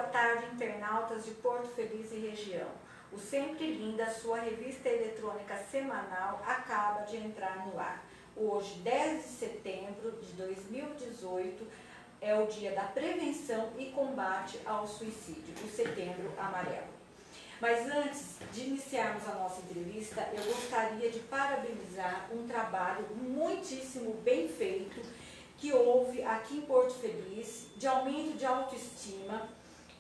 tarde, internautas de Porto Feliz e região. O Sempre Linda, sua revista eletrônica semanal, acaba de entrar no ar. Hoje, 10 de setembro de 2018, é o dia da prevenção e combate ao suicídio, o Setembro Amarelo. Mas antes de iniciarmos a nossa entrevista, eu gostaria de parabenizar um trabalho muitíssimo bem feito que houve aqui em Porto Feliz, de aumento de autoestima,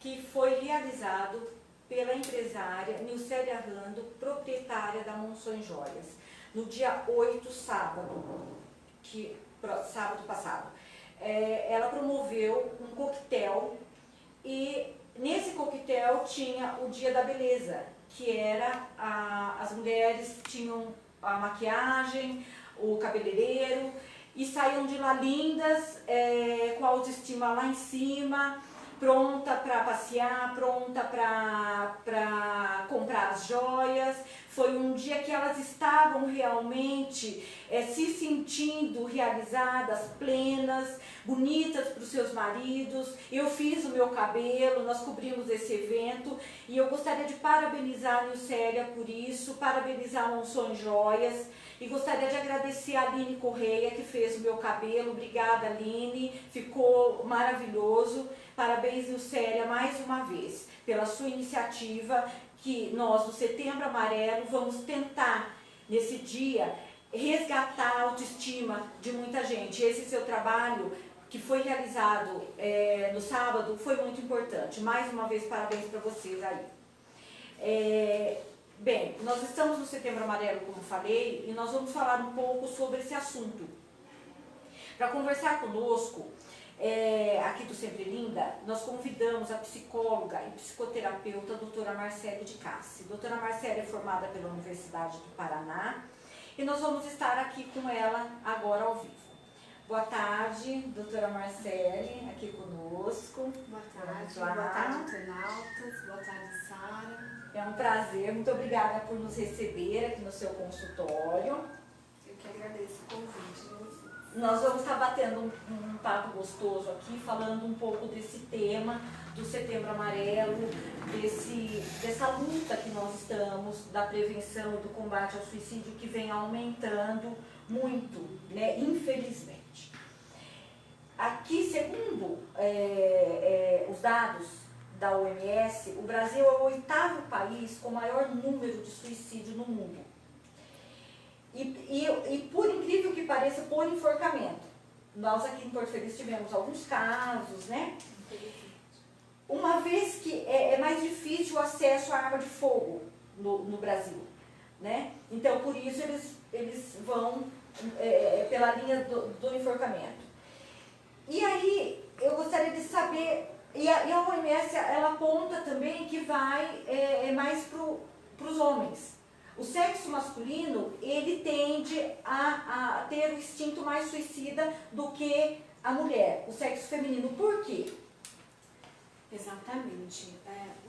que foi realizado pela empresária Nilcélia Rando, proprietária da Monções Joias, no dia 8, sábado passado. Ela promoveu um coquetel e nesse coquetel tinha o Dia da Beleza, que era as mulheres tinham a maquiagem, o cabeleireiro e saíam de lá lindas, com a autoestima lá em cima, pronta para passear, pronta para comprar as joias. Foi um dia que elas estavam realmente se sentindo realizadas, plenas, bonitas para os seus maridos. Eu fiz o meu cabelo, nós cobrimos esse evento e eu gostaria de parabenizar a Nilcélia por isso, parabenizar a Monções Joias e gostaria de agradecer a Aline Correia que fez o meu cabelo. Obrigada, Aline, ficou maravilhoso. Parabéns, Nilcélia, mais uma vez, pela sua iniciativa, que nós, no Setembro Amarelo, vamos tentar, nesse dia, resgatar a autoestima de muita gente. Esse seu trabalho, que foi realizado no sábado, foi muito importante. Mais uma vez, parabéns para vocês aí. Bem, nós estamos no Setembro Amarelo, como falei, e nós vamos falar um pouco sobre esse assunto. Para conversar conosco, aqui do Sempre Linda, nós convidamos a psicóloga e psicoterapeuta doutora Marcele de Cassi. Doutora Marcele é formada pela Universidade do Paraná e nós vamos estar aqui com ela agora ao vivo. Boa tarde, doutora Marcele, aqui conosco. Boa tarde, internautas. Boa tarde, Sara. É um prazer, muito obrigada por nos receber aqui no seu consultório. Eu que agradeço o convite de vocês. Nós vamos estar batendo um papo gostoso aqui, falando um pouco desse tema do Setembro Amarelo, dessa luta que nós estamos, da prevenção e do combate ao suicídio, que vem aumentando muito, né, infelizmente. Aqui, segundo os dados da OMS, o Brasil é o 8º país com maior número de suicídio no mundo. E por incrível que pareça, por enforcamento. Nós aqui em Porto Feliz tivemos alguns casos, né? Uma vez que é mais difícil o acesso à arma de fogo no Brasil, né? Então, por isso, eles vão pela linha do enforcamento. E aí, eu gostaria de saber, e a OMS, ela aponta também que vai mais para os homens. O sexo masculino, ele tende a ter o instinto mais suicida do que a mulher, o sexo feminino. Por quê? Exatamente.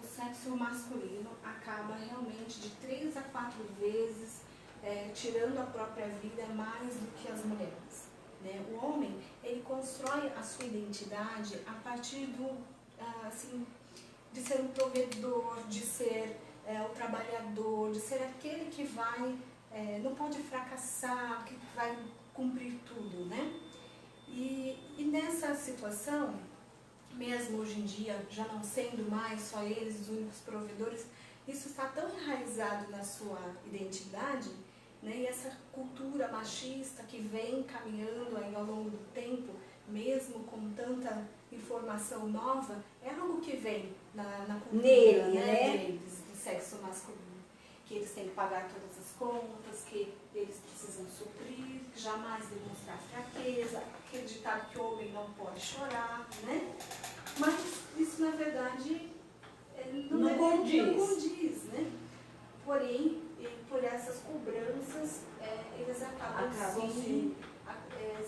O sexo masculino acaba realmente de 3 a 4 vezes tirando a própria vida mais do que as mulheres, né? O homem, ele constrói a sua identidade a partir de ser um provedor, de ser o trabalhador, de ser aquele que não pode fracassar, que vai cumprir tudo, né? E nessa situação, mesmo hoje em dia, já não sendo mais só eles os únicos provedores, isso está tão enraizado na sua identidade, né? E essa cultura machista que vem caminhando aí ao longo do tempo, mesmo com tanta informação nova, é algo que vem na cultura deles, do sexo masculino. Que eles têm que pagar todas as contas, que eles precisam suprir, jamais demonstrar fraqueza, acreditar que o homem não pode chorar, né? Mas isso, na verdade, não condiz, né? Porém, por essas cobranças, eles acabam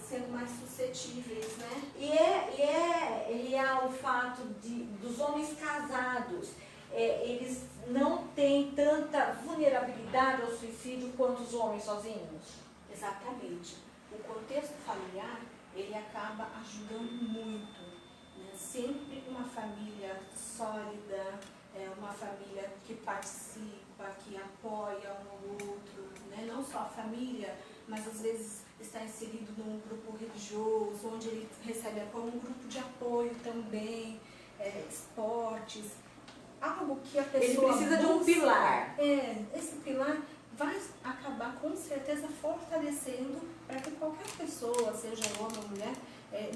sendo mais suscetíveis, né? E é o fato dos homens casados, eles não têm tanta vulnerabilidade ao suicídio quanto os homens sozinhos. Exatamente. O contexto familiar, ele acaba ajudando muito, né? Sempre uma família sólida, família, mas às vezes está inserido num grupo religioso, onde ele recebe apoio, um grupo de apoio também, esportes, algo que a pessoa Ele precisa de um pilar. Esse pilar vai acabar com certeza fortalecendo para que qualquer pessoa, seja homem ou mulher,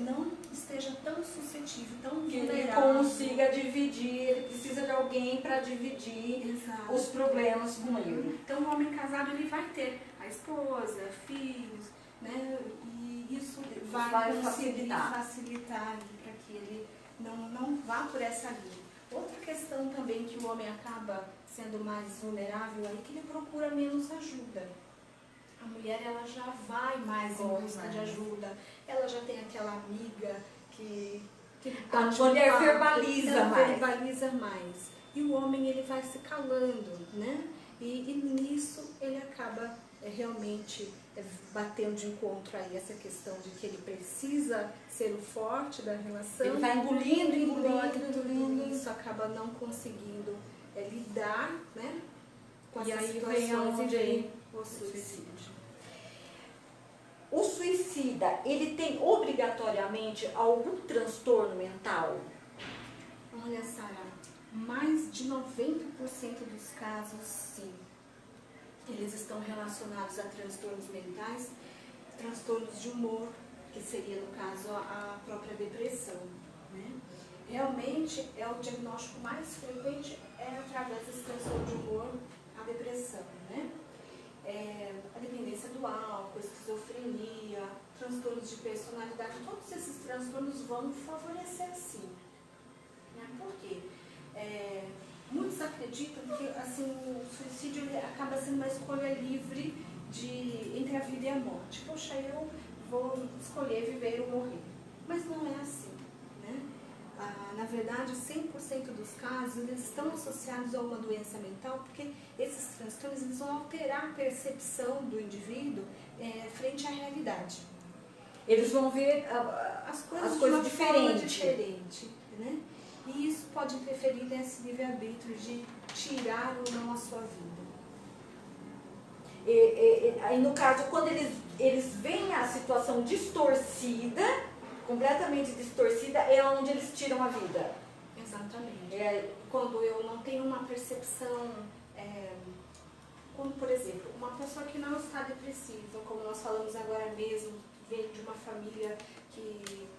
não esteja tão suscetível, tão Que ele vulnerável. consiga dividir, ele precisa de alguém para dividir Exato. os problemas com ele. Então o homem casado ele vai ter a esposa, filhos, né? E isso vai conseguir facilitar para que ele não vá por essa linha. Outra questão também que o homem acaba sendo mais vulnerável é que ele procura menos ajuda. A mulher ela já vai mais em busca de ajuda, ela já tem aquela amiga que A mulher verbaliza mais. E o homem ele vai se calando, né? E nisso ele acaba realmente batendo de encontro aí essa questão de que ele precisa ser o forte da relação. Ele vai engolindo. Isso acaba não conseguindo lidar, né, com essas aí situações vem e vem o suicídio. O suicida, ele tem obrigatoriamente algum transtorno mental? Olha, Sara, mais de 90% dos casos, sim. Eles estão relacionados a transtornos mentais, transtornos de humor, que seria, no caso, a própria depressão, né? Realmente, o diagnóstico mais frequente através desse transtorno de humor, a depressão, né? A dependência do álcool, esquizofrenia, transtornos de personalidade, todos esses transtornos vão favorecer sim. Né? Por quê? Muitos acreditam que assim, o suicídio acaba sendo uma escolha livre entre a vida e a morte. Poxa, eu vou escolher viver ou morrer. Mas não é assim. Né? Na verdade, 100% dos casos eles estão associados a uma doença mental, porque esses transtornos eles vão alterar a percepção do indivíduo frente à realidade. Eles vão ver as coisas de uma forma diferente, né? E isso pode interferir nesse livre-arbítrio de tirar ou não a sua vida. Aí no caso, quando eles veem a situação distorcida, completamente distorcida, é onde eles tiram a vida. Exatamente. Quando eu não tenho uma percepção, como por exemplo, uma pessoa que não está depressiva, como nós falamos agora mesmo, vem de uma família que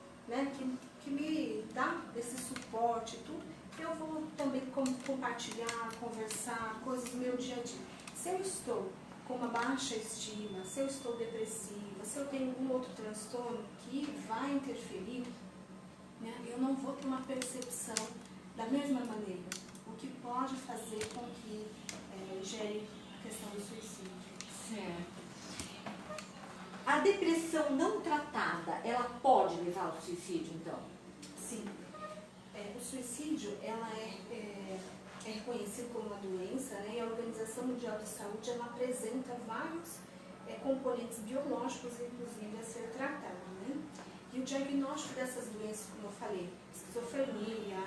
me dá esse suporte e tudo, eu vou também compartilhar, conversar, coisas do meu dia a dia. Se eu estou com uma baixa estima, se eu estou depressiva, se eu tenho algum outro transtorno que vai interferir, né, eu não vou ter uma percepção da mesma maneira, o que pode fazer com que gere a questão do suicídio. Certo. A depressão não tratada, ela pode levar ao suicídio, então? Sim. O suicídio, ela é reconhecido como uma doença, né? E a Organização Mundial de Saúde, ela apresenta vários componentes biológicos, inclusive, a ser tratado, né? E o diagnóstico dessas doenças, como eu falei, esquizofrenia,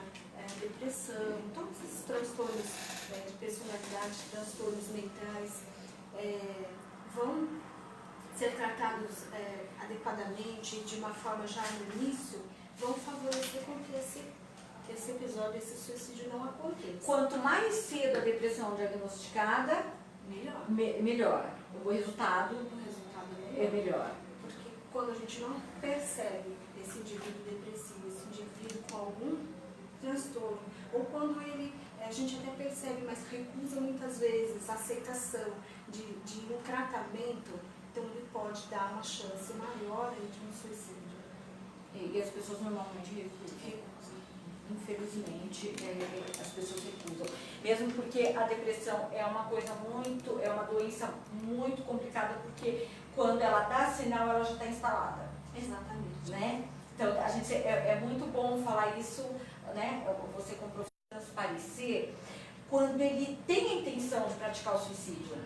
depressão, todos esses transtornos de personalidade, transtornos mentais, vão ser tratados adequadamente, de uma forma já no início, vão favorecer com que esse episódio, esse suicídio não aconteça. Quanto mais cedo a depressão diagnosticada, melhor. O resultado é melhor. Porque quando a gente não percebe esse indivíduo depressivo, esse indivíduo com algum transtorno, ou quando a gente até percebe, mas recusa muitas vezes a aceitação de um tratamento, então ele pode dar uma chance maior de um suicídio. E as pessoas normalmente recusam. Infelizmente, as pessoas recusam. Mesmo porque a depressão é uma doença muito complicada, porque quando ela dá sinal, ela já está instalada. Exatamente. Né? Então, é muito bom falar isso, né? Você como professor transparecer, quando ele tem a intenção de praticar o suicídio.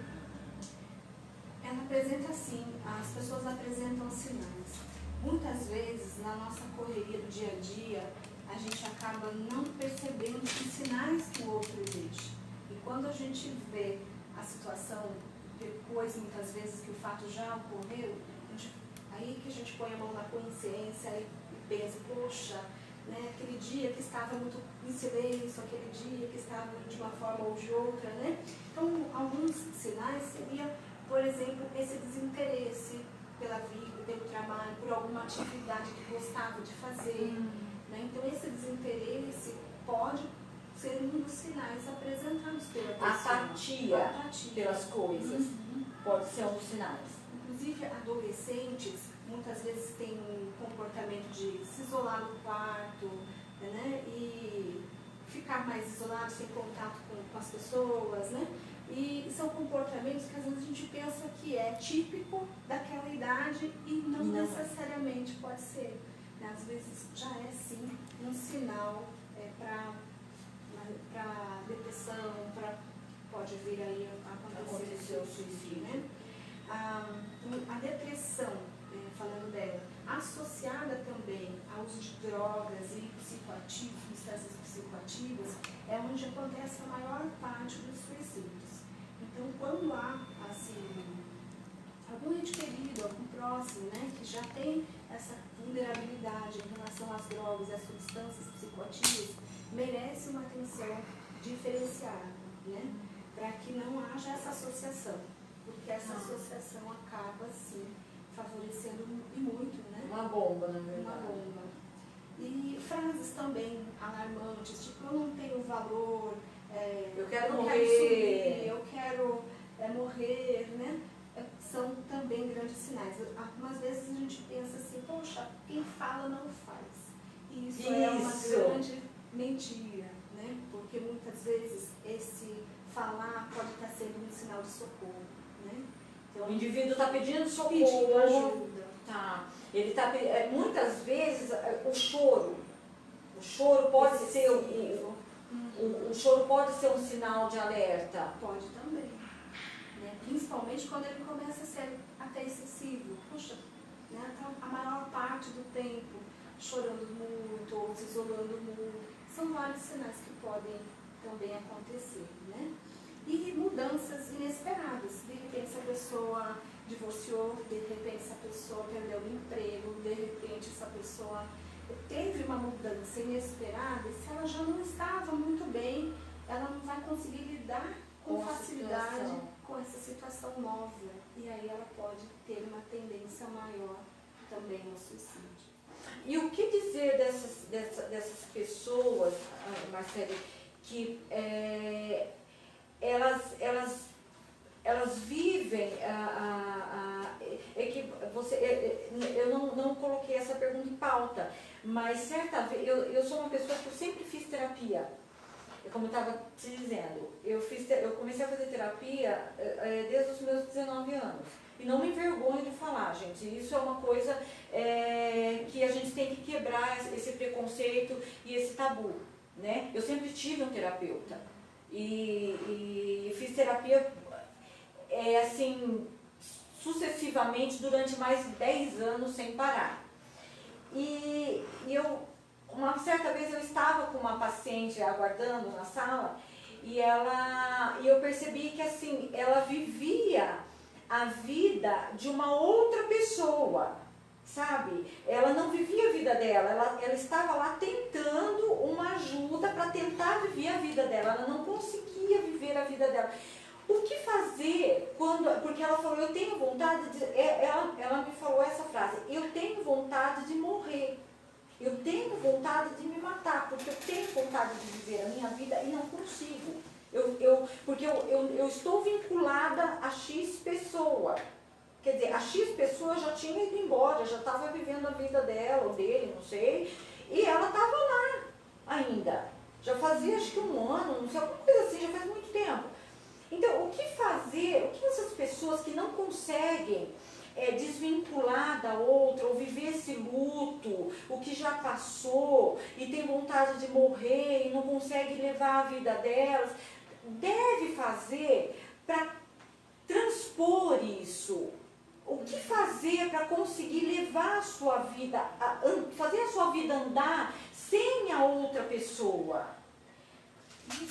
Ela apresenta sim, as pessoas apresentam sinais. Muitas vezes, na nossa correria do dia a dia, a gente acaba não percebendo os sinais que o outro deixa. E quando a gente vê a situação depois, muitas vezes, que o fato já ocorreu, aí que a gente põe a mão na consciência e pensa, poxa, né, aquele dia que estava muito em silêncio, aquele dia que estava de uma forma ou de outra, né? Então, alguns sinais seria, por exemplo, esse desinteresse pela vida, pelo trabalho, por alguma atividade que gostava de fazer, né? Então, esse desinteresse pode ser um dos sinais apresentados pela pessoa. Apatia pelas coisas pode ser um dos sinais. Inclusive, adolescentes muitas vezes têm um comportamento de se isolar no quarto, né? E ficar mais isolado, sem contato com as pessoas, né? E são comportamentos que às vezes a gente pensa que é típico daquela idade e não necessariamente pode ser, né? Às vezes já é sim um sinal para depressão, pode vir aí a acontecer o suicídio, né? A depressão, falando dela, associada também ao uso de drogas e psicoativos, substâncias psicoativas, é onde acontece a maior parte dos suicídios. Então, quando há, assim, algum ente querido, algum próximo, né, que já tem essa vulnerabilidade em relação às drogas e às substâncias psicoativas, merece uma atenção diferenciada, né, para que não haja essa associação, porque essa associação acaba, sim, favorecendo e muito, né? Uma bomba, na verdade. Uma bomba. E frases também alarmantes, tipo, eu não tenho valor, eu quero não morrer, quero subir, eu quero morrer, né? São também grandes sinais. Algumas vezes a gente pensa assim, poxa, quem fala não faz. E isso é uma grande mentira, né? Porque muitas vezes esse falar pode estar sendo um sinal de socorro, né? Então, o indivíduo está pedindo socorro, pedindo ajuda. Tá. Ele está muitas vezes o choro pode ser o choro pode ser um sinal de alerta. Pode também, né? Principalmente quando ele começa a ser até excessivo. Puxa, né? Então, a maior parte do tempo chorando muito ou se isolando muito, são vários sinais que podem também acontecer, né? E mudanças inesperadas. De repente, essa pessoa divorciou, de repente, essa pessoa perdeu o emprego, de repente, essa pessoa teve uma mudança inesperada, e se ela já não estava muito bem, ela não vai conseguir lidar com facilidade com essa situação nova. E aí ela pode ter uma tendência maior também ao suicídio. E o que dizer dessas pessoas, Marcele, que elas vivem é que eu não coloquei essa pergunta em pauta, mas certa vez eu sou uma pessoa que eu sempre fiz terapia, como eu estava te dizendo, eu comecei a fazer terapia desde os meus 19 anos e não me envergonho de falar, gente, isso é uma coisa que a gente tem que quebrar esse preconceito e esse tabu, né? Eu sempre tive um terapeuta e fiz terapia assim, sucessivamente durante mais de 10 anos sem parar. E uma certa vez eu estava com uma paciente aguardando na sala e eu percebi que assim, ela vivia a vida de uma outra pessoa, sabe? Ela não vivia a vida dela, ela estava lá tentando uma ajuda para tentar viver a vida dela, ela não conseguia viver a vida dela. O que fazer quando... Porque ela falou, eu tenho vontade de... Ela me falou essa frase, eu tenho vontade de morrer. Eu tenho vontade de me matar, porque eu tenho vontade de viver a minha vida e não consigo. Porque eu estou vinculada a X pessoa. Quer dizer, a X pessoa já tinha ido embora, já estava vivendo a vida dela ou dele, não sei. E ela estava lá ainda. Já fazia acho que um ano, não sei, alguma coisa assim, já faz muito tempo. Então, o que fazer, o que essas pessoas que não conseguem desvincular da outra, ou viver esse luto, o que já passou, e tem vontade de morrer, e não consegue levar a vida delas, deve fazer para transpor isso? O que fazer para conseguir levar a sua vida, fazer a sua vida andar sem a outra pessoa?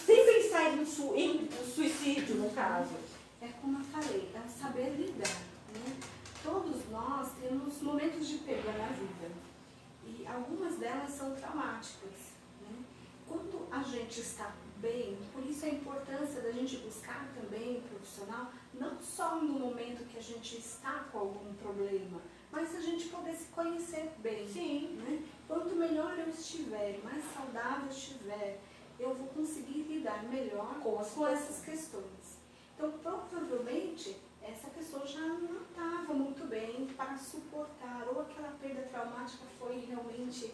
Sem pensar em suicídio, no caso. é como eu falei, é o saber lidar, né? Todos nós temos momentos de perda na vida e algumas delas são traumáticas, né? Quando a gente está bem, por isso a importância da gente buscar também um profissional, não só no momento que a gente está com algum problema, mas a gente poder se conhecer bem. Sim. Né? Quanto melhor eu estiver, mais saudável eu estiver, eu vou conseguir lidar melhor com essas questões. Então, provavelmente, essa pessoa já não estava muito bem para suportar, ou aquela perda traumática foi realmente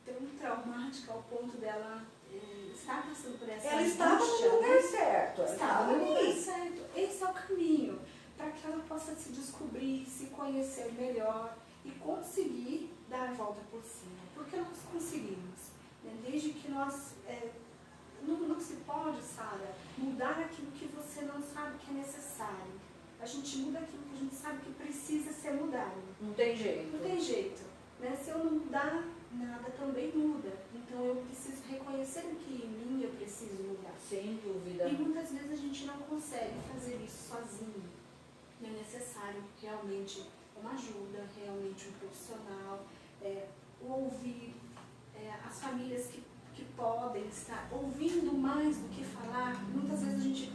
tão traumática ao ponto dela estar passando por essa Ela estava no lugar certo. Estava no lugar certo. Esse é o caminho para que ela possa se descobrir, se conhecer melhor e conseguir dar a volta por cima. Porque nós conseguimos. Né? Desde que nós... não se pode, Sara, mudar aquilo que você não sabe que é necessário. A gente muda aquilo que a gente sabe que precisa ser mudado. Não tem jeito. Não tem jeito. Né? Se eu não mudar, nada também muda. Então eu preciso reconhecer o que em mim eu preciso mudar. Sem dúvida. E muitas vezes a gente não consegue fazer isso sozinho. É necessário realmente uma ajuda, realmente um profissional, ouvir as famílias que podem estar ouvindo mais do que falar. Muitas vezes a gente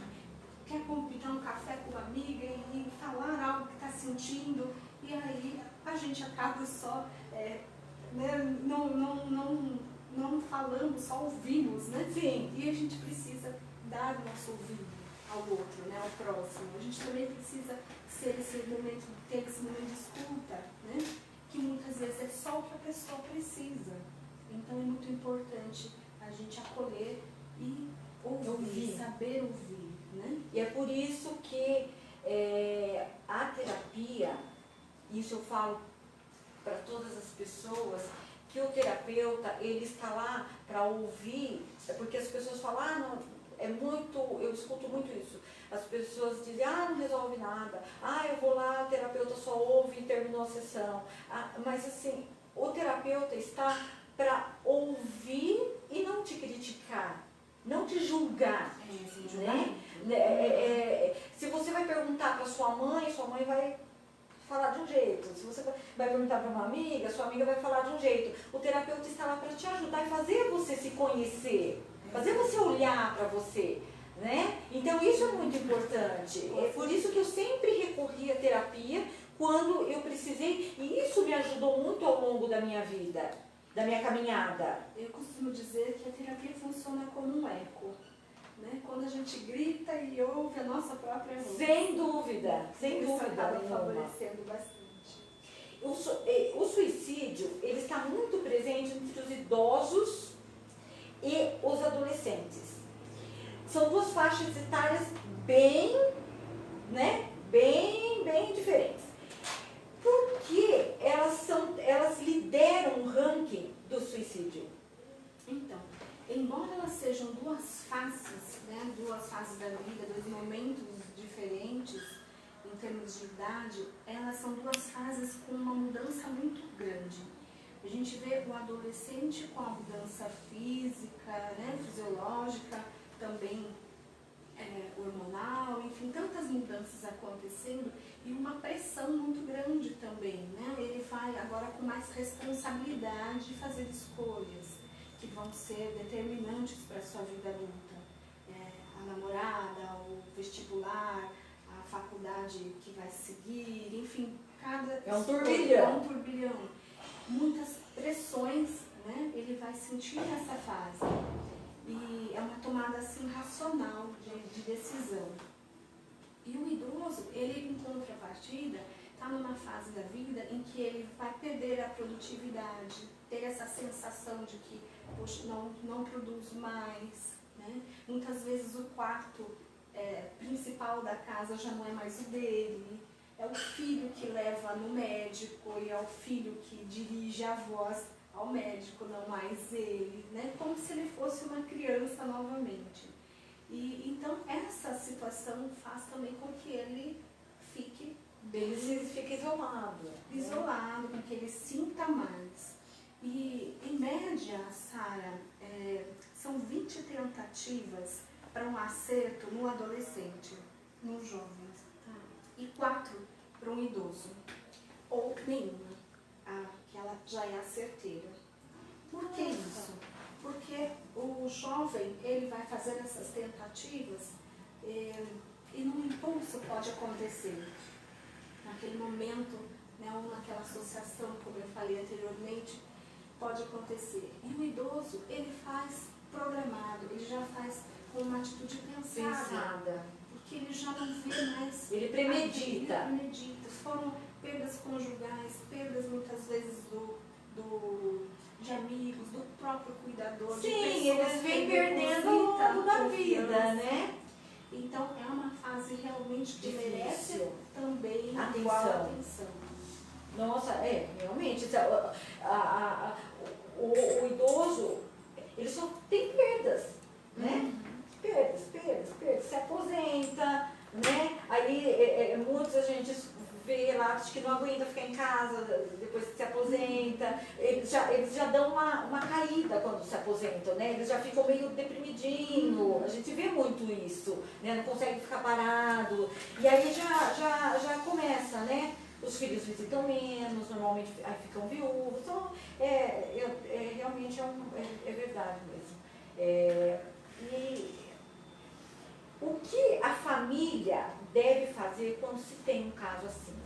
quer tomar um café com uma amiga e falar algo que está sentindo, e aí a gente acaba só não falando, só ouvimos, né? Sim. E a gente precisa dar o nosso ouvido ao outro, né? Ao próximo. A gente também precisa ter esse momento de escuta, né? Que muitas vezes é só o que a pessoa precisa. Então é muito importante a gente acolher e ouvir, saber ouvir, né? E é por isso que a terapia, isso eu falo para todas as pessoas, que o terapeuta, ele está lá para ouvir, porque as pessoas falam, não, eu escuto muito isso, as pessoas dizem, não resolve nada, eu vou lá, o terapeuta só ouve e terminou a sessão, mas assim, o terapeuta está para ouvir e não te criticar, não te julgar, né? Se você vai perguntar para sua mãe vai falar de um jeito. Se você vai perguntar para uma amiga, sua amiga vai falar de um jeito. O terapeuta está lá para te ajudar e fazer você se conhecer, fazer você olhar para você, né? Então isso é muito importante. É por isso que eu sempre recorri à terapia quando eu precisei, e isso me ajudou muito ao longo da minha vida, da minha caminhada. Eu costumo dizer que a terapia funciona como um eco. Né? Quando a gente grita e ouve a nossa própria voz. Sem dúvida, sem Isso dúvida acaba nenhuma. favorecendo bastante. O suicídio, ele está muito presente entre os idosos e os adolescentes. São duas faixas etárias bem diferentes. Porque elas lideram o ranking do suicídio. Então, embora elas sejam duas faces, né, duas fases da vida, dois momentos diferentes em termos de idade, elas são duas fases com uma mudança muito grande. A gente vê o adolescente com a mudança física, né, fisiológica, também hormonal, enfim, tantas mudanças acontecendo e uma pressão muito grande também, né? Ele vai agora com mais responsabilidade de fazer escolhas que vão ser determinantes para a sua vida adulta. A namorada, o vestibular, a faculdade que vai seguir, enfim, cada é um turbilhão. Muitas pressões, né, ele vai sentir nessa fase. E é uma tomada assim racional de decisão. E o idoso, ele em contrapartida, está numa fase da vida em que ele vai perder a produtividade, ter essa sensação de que poxa, não produz mais, né? Muitas vezes o quarto principal da casa já não é mais o dele, é o filho que leva no médico e é o filho que dirige a voz ao médico, não mais ele, né? Como se ele fosse uma criança novamente. E então essa situação faz também com que ele fique isolado. Isolado, com que ele sinta mais. E, em média, Sara, são 20 tentativas para um acerto no adolescente. no jovem, tá? E 4 para um idoso, ou nenhuma, que ela já é a certeira. Por que isso? Porque o jovem, ele vai fazendo essas tentativas e num impulso pode acontecer. Naquele momento, né, ou naquela associação, como eu falei anteriormente, pode acontecer. E o idoso, ele faz programado, ele já faz com uma atitude pensada, porque ele já não vê mais... Ele premedita. Ele premedita. Foram perdas conjugais, perdas muitas vezes de amigos, do próprio cuidador. Sim, eles vêm perdendo ao longo da vida, né? Então, é uma fase realmente que difícil. Merece também atenção. Nossa, realmente. O idoso, ele só tem perdas, né? Perdas. Se aposenta, né? Aí, muitos a gente vê lá, acho que não aguenta ficar em casa depois que se aposenta. Eles já dão uma caída quando se aposentam, né? Eles já ficam meio deprimidinho. A gente vê muito isso, né? Não consegue ficar parado. E aí já começa, né? Os filhos visitam menos, normalmente aí ficam viúvos. Então, realmente é verdade mesmo. E o que a família deve fazer quando se tem um caso assim?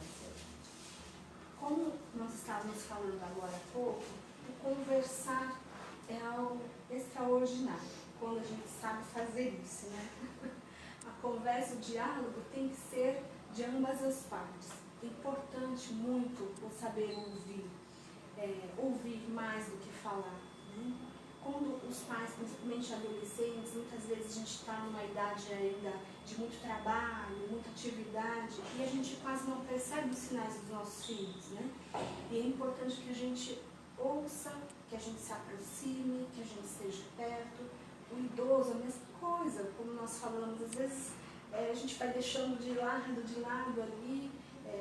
Como nós estávamos falando agora há pouco, o conversar é algo extraordinário, quando a gente sabe fazer isso, né? A conversa, o diálogo tem que ser de ambas as partes. É importante muito o saber ouvir, ouvir mais do que falar, né? Quando os pais, principalmente adolescentes, muitas vezes a gente está numa idade ainda de muito trabalho, muita atividade, e a gente quase não percebe os sinais dos nossos filhos, né? E é importante que a gente ouça, que a gente se aproxime, que a gente esteja perto. O idoso, a mesma coisa, como nós falamos, às vezes a gente vai deixando de lado ali,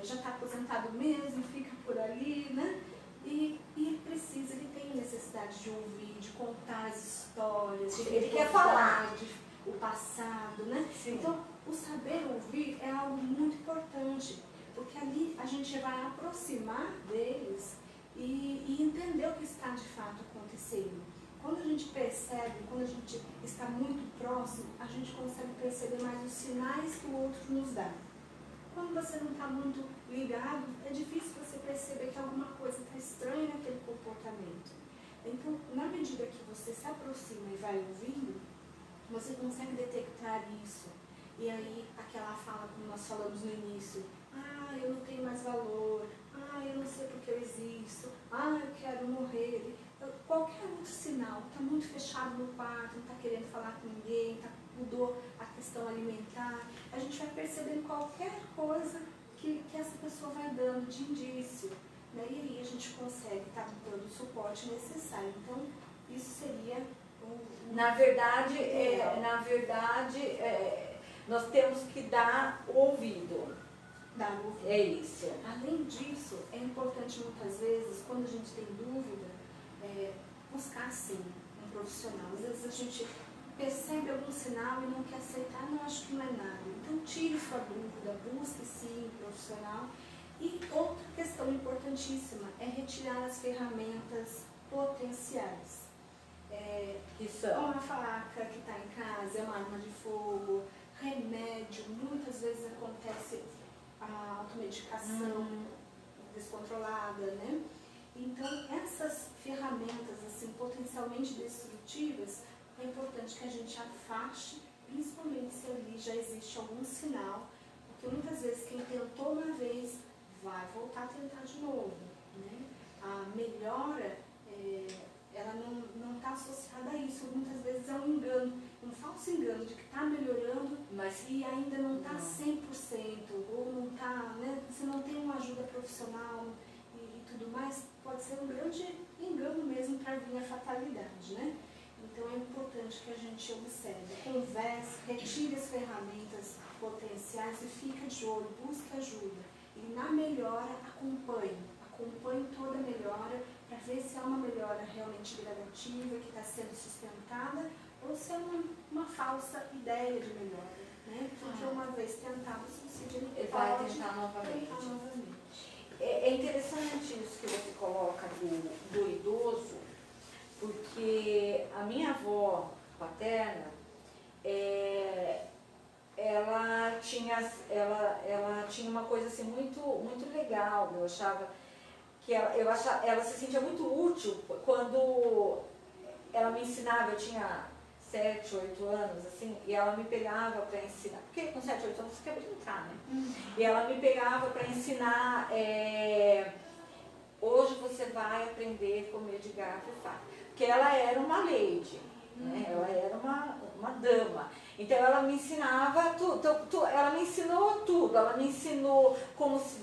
já está aposentado mesmo, fica por ali, né? E ele precisa, ele tem necessidade de ouvir, de contar as histórias, ele quer falar o passado, né? Sim. Então, o saber ouvir é algo muito importante, porque ali a gente vai aproximar deles e entender o que está de fato acontecendo. Quando a gente percebe, quando a gente está muito próximo, a gente consegue perceber mais os sinais que o outro nos dá. Quando você não está muito ligado, é difícil você perceber que alguma coisa está estranha naquele comportamento. Então, na medida que você se aproxima e vai ouvindo, você consegue detectar isso. E aí, aquela fala, como nós falamos no início, eu não tenho mais valor, eu não sei porque eu existo, eu quero morrer. Qualquer outro sinal, está muito fechado no quarto, não está querendo falar com ninguém, mudou a questão alimentar, a gente vai percebendo qualquer coisa que essa pessoa vai dando de indício, né? E aí a gente consegue estar dando o suporte necessário. Então, isso seria Na verdade, nós temos que dar o ouvido. É isso. Além disso, é importante muitas vezes, quando a gente tem dúvida, buscar sim um profissional. Às vezes a gente percebe algum sinal e não quer aceitar, não, acho que não é nada. Então tire sua dúvida, busque sim um profissional. E outra questão importantíssima é retirar as ferramentas potenciais. Uma faca que está em casa, é uma arma de fogo, remédio, muitas vezes acontece a automedicação descontrolada, né? Então, essas ferramentas, assim, potencialmente destrutivas, é importante que a gente afaste, principalmente se ali já existe algum sinal, porque muitas vezes quem tentou uma vez vai voltar a tentar de novo, né? A melhora, ela não está associada a isso, muitas vezes é um engano, um falso engano de que está melhorando, mas e ainda não está 100%, ou não está, né? Você não tem uma ajuda profissional e tudo mais, pode ser um grande engano mesmo para vir a fatalidade, né? Então é importante que a gente observe, converse, retire as ferramentas potenciais e fique de olho, busque ajuda. E na melhora, acompanhe toda a melhora, para ver se é uma melhora realmente gradativa, que está sendo sustentada, ou se é uma falsa ideia de melhora, né? Porque uma vez tentado o suicídio, ele vai pode tentar novamente. tentar novamente. É interessante isso que você coloca do idoso, porque a minha avó paterna, ela tinha uma coisa assim muito legal. Eu achava que ela se sentia muito útil quando ela me ensinava. Eu tinha 7, 8 anos, assim, e ela me pegava para ensinar, porque com 7, 8 anos você quer brincar, né? E ela me pegava para ensinar, hoje você vai aprender a comer de garfo e faca. Porque ela era uma lady, né? Ela era uma dama. Então ela me ensinava tudo, ela me ensinou tudo. Ela me ensinou como se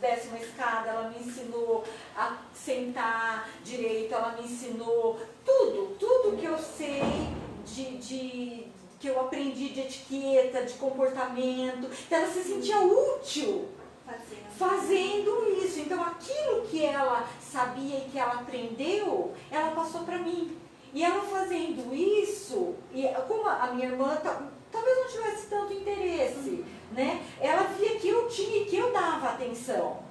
desce uma escada, ela me ensinou a sentar direito, ela me ensinou tudo que eu sei que eu aprendi de etiqueta, de comportamento. Então ela se sentia útil fazendo isso. Então aquilo que ela sabia e que ela aprendeu, ela passou para mim. E ela fazendo isso, e como a minha irmã talvez não tivesse tanto interesse, né? Ela via que eu tinha e que eu dava atenção.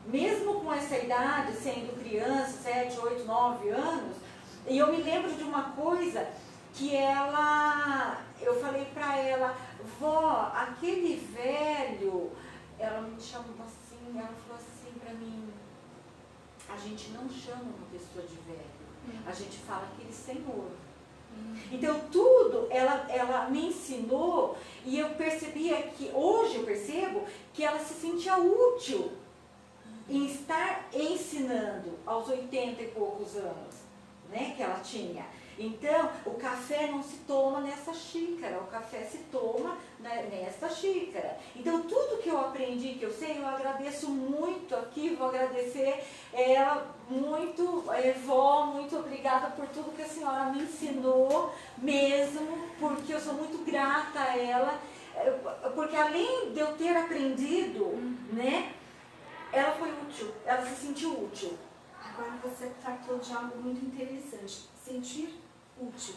Mesmo com essa idade, sendo criança, 7, 8, 9 anos, e eu me lembro de uma coisa que eu falei para ela, vó, aquele velho, ela me chamou assim, ela falou assim para mim, a gente não chama uma pessoa de velho, a gente fala aquele senhor. Então tudo ela me ensinou, e eu percebia que, hoje eu percebo, que ela se sentia útil em estar ensinando aos 80 e poucos anos, né, que ela tinha. Então, o café não se toma nessa xícara, o café se toma nessa xícara. Então, tudo que eu aprendi, que eu sei, eu agradeço muito aqui, vou agradecer ela muito, vó, muito obrigada por tudo que a senhora me ensinou mesmo, porque eu sou muito grata a ela, porque além de eu ter aprendido, né, ela foi útil, ela se sentiu útil. Agora você tratou de algo muito interessante, sentir útil.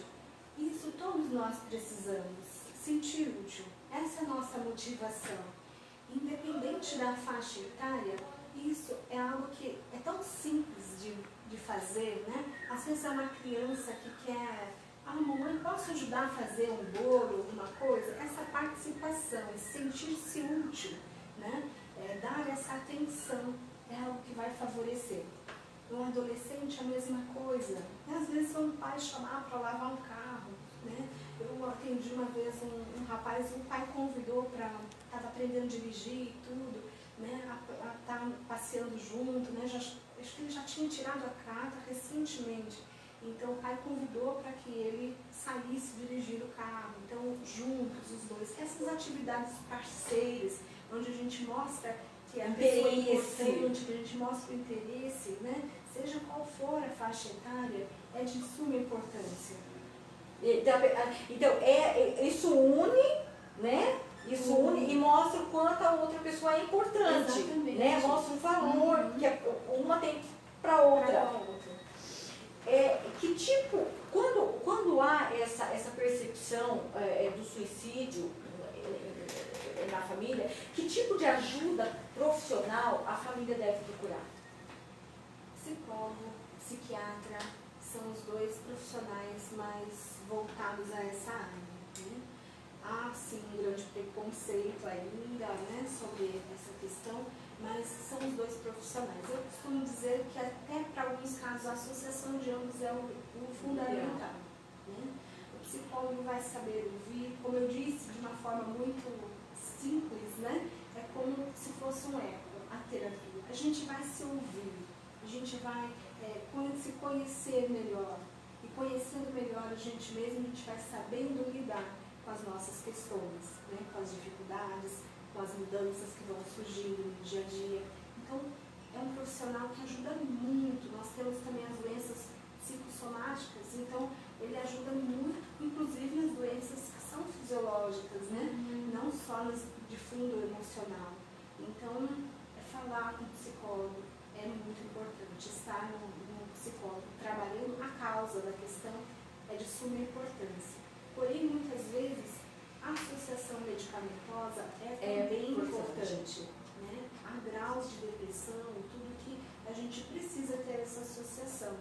Isso todos nós precisamos, sentir útil. Essa é a nossa motivação. Independente da faixa etária, isso é algo que é tão simples de fazer, né? Às vezes é uma criança que quer, mamãe, posso ajudar a fazer um bolo, alguma coisa? Essa participação, esse sentir-se útil, né? Dar essa atenção é algo que vai favorecer. Um adolescente, a mesma coisa. Às vezes um pai chamar para lavar um carro, né? Eu atendi uma vez um rapaz, o pai convidou para, estava aprendendo a dirigir e tudo, né? A estar passeando junto, né? Acho que ele já tinha tirado a carta recentemente. Então o pai convidou para que ele saísse dirigir o carro. Então, juntos, os dois. Essas atividades parceiras, onde a gente mostra que a pessoa é importante, que a gente mostra o interesse, né? Seja qual for a faixa etária, é de suma importância. Então, isso une, né? Isso une e mostra o quanto a outra pessoa é importante. Exatamente. Né? Mostra o valor que uma tem para a outra. Que tipo, quando há essa percepção do suicídio na família, que tipo de ajuda profissional a família deve procurar? Psicólogo, psiquiatra, são os dois profissionais mais voltados a essa área. Né? Há sim um grande preconceito ainda, né, sobre essa questão, mas são os dois profissionais. Eu costumo dizer que até para alguns casos a associação de ambos é o fundamental. Né? O psicólogo vai saber ouvir, como eu disse, de uma forma muito simples, né? É como se fosse um eco, a terapia. A gente vai se ouvir, a gente vai se conhecer melhor. E conhecendo melhor a gente mesmo, a gente vai sabendo lidar com as nossas questões, né? Com as dificuldades, com as mudanças que vão surgindo no dia a dia. Então, é um profissional que ajuda muito. Nós temos também as doenças psicossomáticas, então ele ajuda muito, inclusive as doenças que são fisiológicas, né? Não só nas de fundo emocional. Então, falar com o psicólogo é muito importante, estar num psicólogo trabalhando a causa da questão é de suma importância. Porém, muitas vezes, a associação medicamentosa é bem importante. Né? Há graus de depressão, tudo que a gente precisa ter essa associação.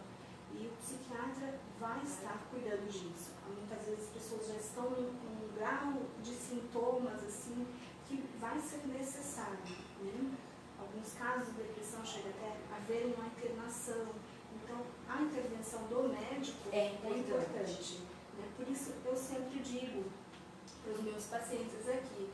E o psiquiatra vai estar cuidando disso. Muitas vezes as pessoas já estão num grau de sintomas assim que vai ser necessário. Né? Alguns casos de depressão chega até a haver uma internação. Então, a intervenção do médico é importante. Né? Por isso, eu sempre digo para os meus pacientes aqui,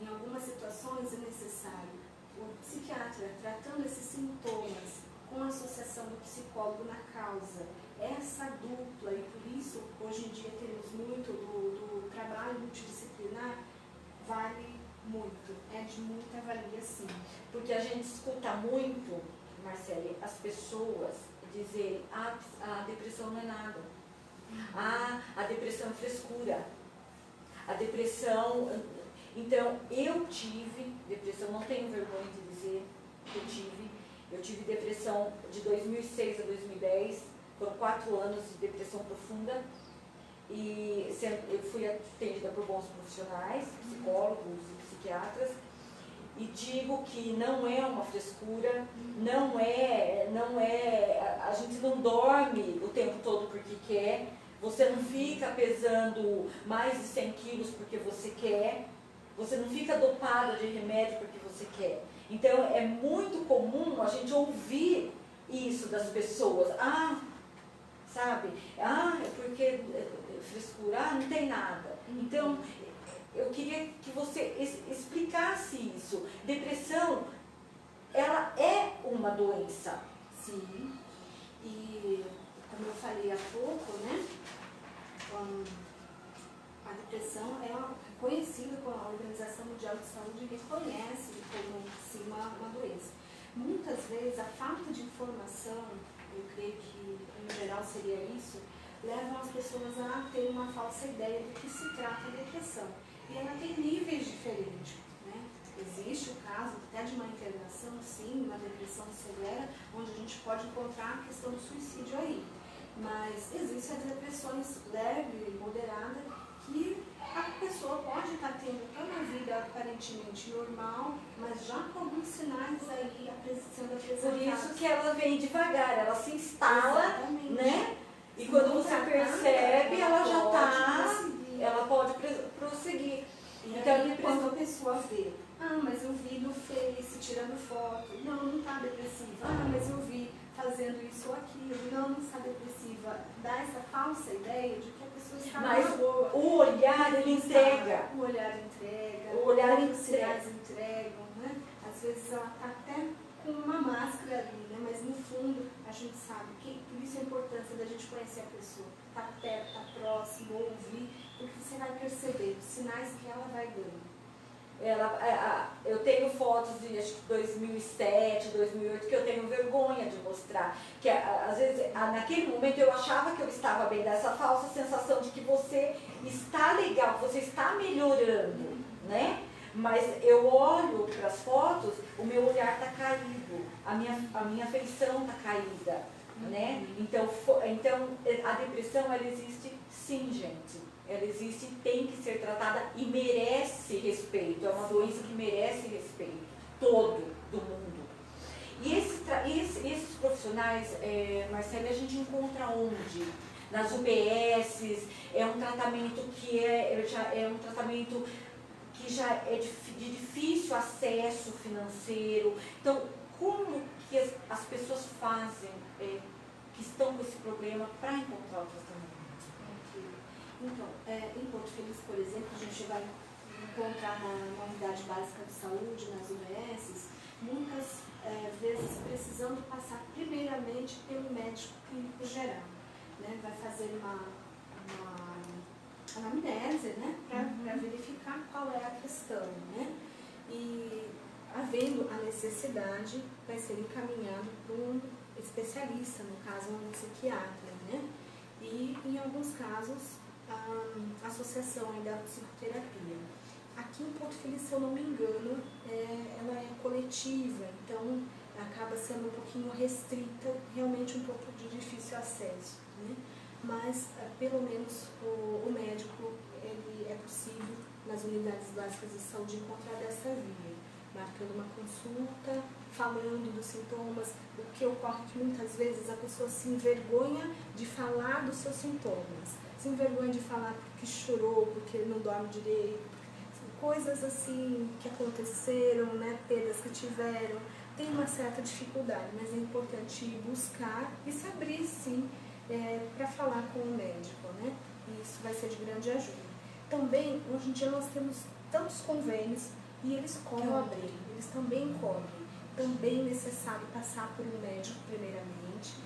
em algumas situações é necessário o psiquiatra tratando esses sintomas com a associação do psicólogo na causa, essa dupla, e por isso hoje em dia temos muito do trabalho multidisciplinar, vale muito, é de muita valia sim. Porque a gente escuta muito, Marcele, as pessoas dizerem, a depressão não é nada, a depressão é frescura, a depressão... Então, eu tive depressão, não tenho vergonha de dizer que eu tive depressão de 2006 a 2010, foram 4 anos de depressão profunda, e eu fui atendida por bons profissionais, psicólogos e psiquiatras, e digo que não é uma frescura, não é, a gente não dorme o tempo todo porque quer, você não fica pesando mais de 100 quilos porque você quer, você não fica dopada de remédio porque você quer. Então é muito comum a gente ouvir isso das pessoas, sabe, é porque frescura, não tem nada. Então, eu queria que você explicasse isso. Depressão, ela é uma doença. Sim, e como eu falei há pouco, né, a depressão é conhecida como a Organização Mundial de Saúde reconhece como sim, uma doença. Muitas vezes a falta de informação, eu creio que em geral seria isso, levam as pessoas a ter uma falsa ideia do que se trata a depressão. E ela tem níveis diferentes. Né? Existe o caso até de uma internação, sim, uma depressão severa, onde a gente pode encontrar a questão do suicídio aí. Mas existem as depressões leve e moderada, que a pessoa pode estar tendo uma vida aparentemente normal, mas já com alguns sinais aí sendo apresentados. Por isso que ela vem devagar, ela se instala, exatamente, né? E quando você percebe, ela já está, ela pode prosseguir. E então, aí, quando a pessoa vê, mas eu vi no Face tirando foto, não está depressiva, mas eu vi fazendo isso ou aquilo, não está depressiva, dá essa falsa ideia de que a pessoa está mas boa. O olhar, ele entrega. O olhar entrega, o olhar os sinais entregam, né? Às vezes ela está até com uma máscara ali, né? Mas no fundo a gente sabe que por isso a importância da gente conhecer a pessoa, estar perto, estar próximo, ouvir, porque você vai perceber os sinais que ela vai dando. Eu tenho fotos de acho que 2007, 2008 que eu tenho vergonha de mostrar, que às vezes naquele momento eu achava que eu estava bem, dessa falsa sensação de que você está legal, você está melhorando, né? Mas eu olho para as fotos, o meu olhar está caído, a minha feição está caída, né? Então a depressão, ela existe sim, gente. Ela existe e tem que ser tratada e merece respeito. É uma doença que merece respeito, todo do mundo. E esses profissionais, Marcele, a gente encontra onde? Nas UBSs, é um tratamento que é um tratamento que já é de difícil acesso financeiro. Então, como que as pessoas fazem, que estão com esse problema, para encontrar o tratamento? Então, em Porto Feliz, por exemplo, a gente vai encontrar na unidade básica de saúde, nas UBSs, muitas vezes precisando passar primeiramente pelo médico clínico geral. Né? Vai fazer uma anamnese, né? Para verificar qual é a questão. Né? E, havendo a necessidade, vai ser encaminhado para um especialista, no caso, um psiquiatra. Né? E, em alguns casos, a associação da psicoterapia. Aqui em Porto Feliz, se eu não me engano, ela é coletiva, então acaba sendo um pouquinho restrita, realmente um pouco de difícil acesso, né? Mas pelo menos o médico, ele é possível nas unidades básicas de saúde encontrar dessa via, marcando uma consulta, falando dos sintomas. O que ocorre que muitas vezes a pessoa se envergonha de falar dos seus sintomas, se envergonha de falar porque chorou, porque não dorme direito, coisas assim que aconteceram, né, perdas que tiveram, tem uma certa dificuldade, mas é importante ir buscar e se abrir sim para falar com o médico, né? E isso vai ser de grande ajuda. Também, hoje em dia nós temos tantos convênios e eles cobrem, eles também cobrem. Também é necessário passar por um médico primeiramente.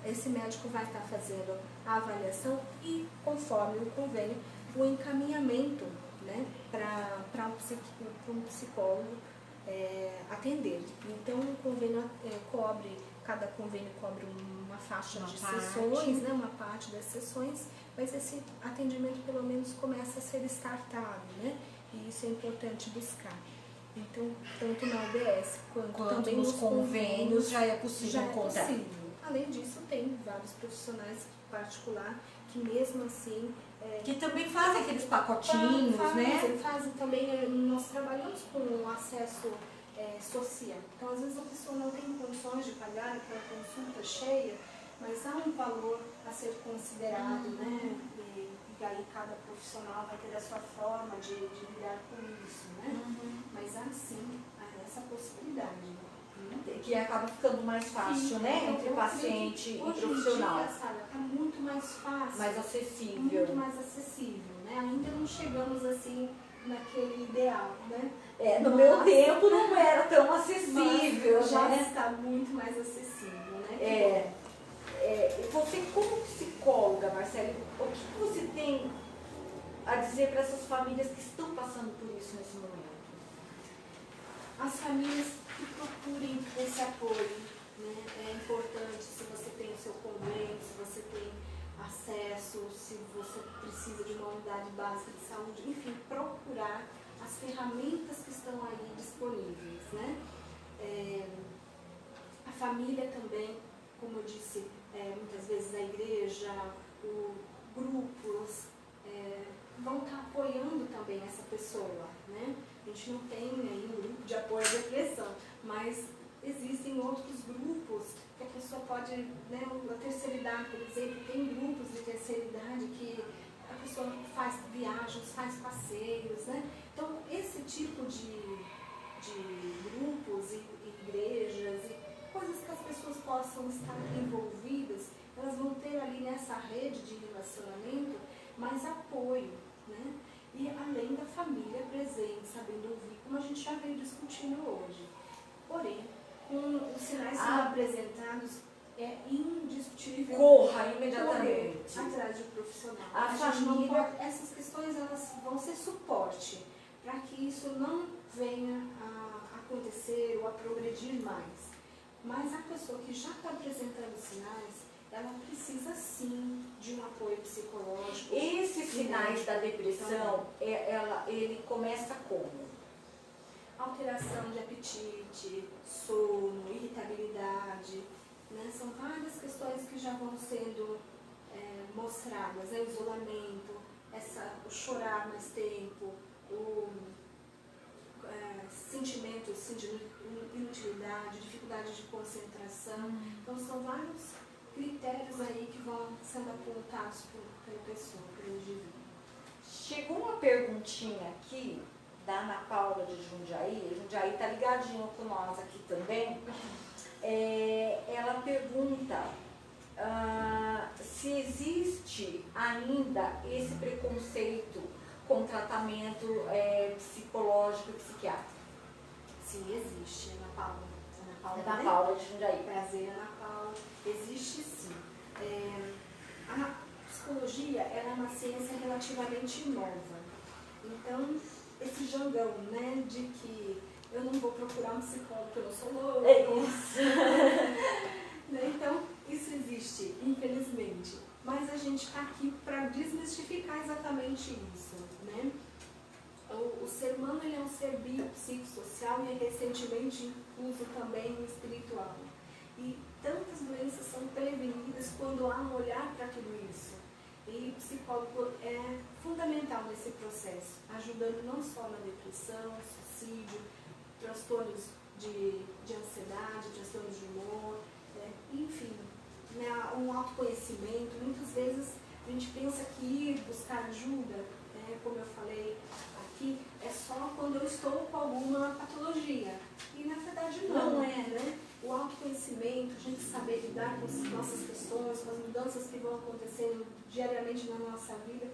Esse médico vai estar fazendo a avaliação e, conforme o convênio, o encaminhamento, né, para um psicólogo atender. Então, o convênio cada convênio cobre uma faixa de sessões, né, uma parte das sessões, mas esse atendimento pelo menos começa a ser startado, né, e isso é importante buscar. Então, tanto na UBS quanto também nos convênios já é possível encontrar. Além disso, tem vários profissionais particular que mesmo assim que também fazem aqueles pacotinhos, né? Fazem também, nós trabalhamos com o acesso social. Então, às vezes a pessoa não tem condições de pagar aquela consulta cheia, mas há um valor a ser considerado, né? E aí cada profissional vai ter a sua forma de lidar com isso, né? Mas há sim essa possibilidade. Que acaba ficando mais fácil, né? Entre paciente e profissional. Hoje em dia, está muito mais fácil. Mais acessível. Muito mais acessível, né? Ainda não chegamos assim naquele ideal, né? No meu tempo não era tão acessível, mas já né? está muito mais acessível, né? Você como psicóloga, Marcele, o que você tem a dizer para essas famílias que estão passando por isso nesse momento? As famílias que procurem esse apoio, né? É importante, se você tem o seu convênio, se você tem acesso, se você precisa de uma unidade básica de saúde, enfim, procurar as ferramentas que estão aí disponíveis, né? A família também, como eu disse, muitas vezes a igreja, grupos vão estar apoiando também essa pessoa, né? A gente não tem aí um grupo de apoio à depressão, mas existem outros grupos que a pessoa pode, né, a terceira idade, por exemplo, tem grupos de terceira idade que a pessoa faz viagens, faz passeios, né? Então, esse tipo de grupos e igrejas e coisas que as pessoas possam estar envolvidas, elas vão ter ali nessa rede de relacionamento mais apoio, né? E além da família presente, sabendo ouvir, como a gente já veio discutindo hoje. Porém, com os sinais sendo apresentados, é indiscutível. Corra imediatamente atrás de um profissional. A família... essas questões elas vão ser suporte para que isso não venha a acontecer ou a progredir mais. Mas a pessoa que já está apresentando sinais, ela precisa sim de um apoio psicológico. Esses sinais da depressão, ele começa como? Alteração de apetite, sono, irritabilidade, né? São várias questões que já vão sendo mostradas, o isolamento, o chorar mais tempo, o sentimentos de inutilidade, dificuldade de concentração. Então são vários critérios aí que vão sendo apontados pela pessoa, pelo indivíduo. Chegou uma perguntinha aqui da Ana Paula de Jundiaí. Jundiaí está ligadinho com nós aqui também. Ela pergunta se existe ainda esse preconceito com tratamento psicológico e psiquiátrico. Sim, existe, Ana Paula. Ana Paula de Jundiaí. Prazer, Ana Paula. Existe sim. A psicologia ela é uma ciência relativamente nova. Então, esse jogão, né, de que eu não vou procurar um psicólogo porque eu não sou louco. Então, isso existe, infelizmente. Mas a gente está aqui para desmistificar exatamente isso, né? O ser humano ele é um ser biopsicossocial e recentemente incluso também espiritual. E tantas doenças são prevenidas quando há um olhar para tudo isso. E o psicólogo é fundamental nesse processo, ajudando não só na depressão, suicídio, transtornos de ansiedade, transtornos de humor, enfim, né, um autoconhecimento. Muitas vezes a gente pensa que ir buscar ajuda, como eu falei aqui, é só quando eu estou com alguma patologia. E na verdade não é, né? O autoconhecimento, a gente saber lidar com as nossas questões, com as mudanças que vão acontecendo diariamente na nossa vida,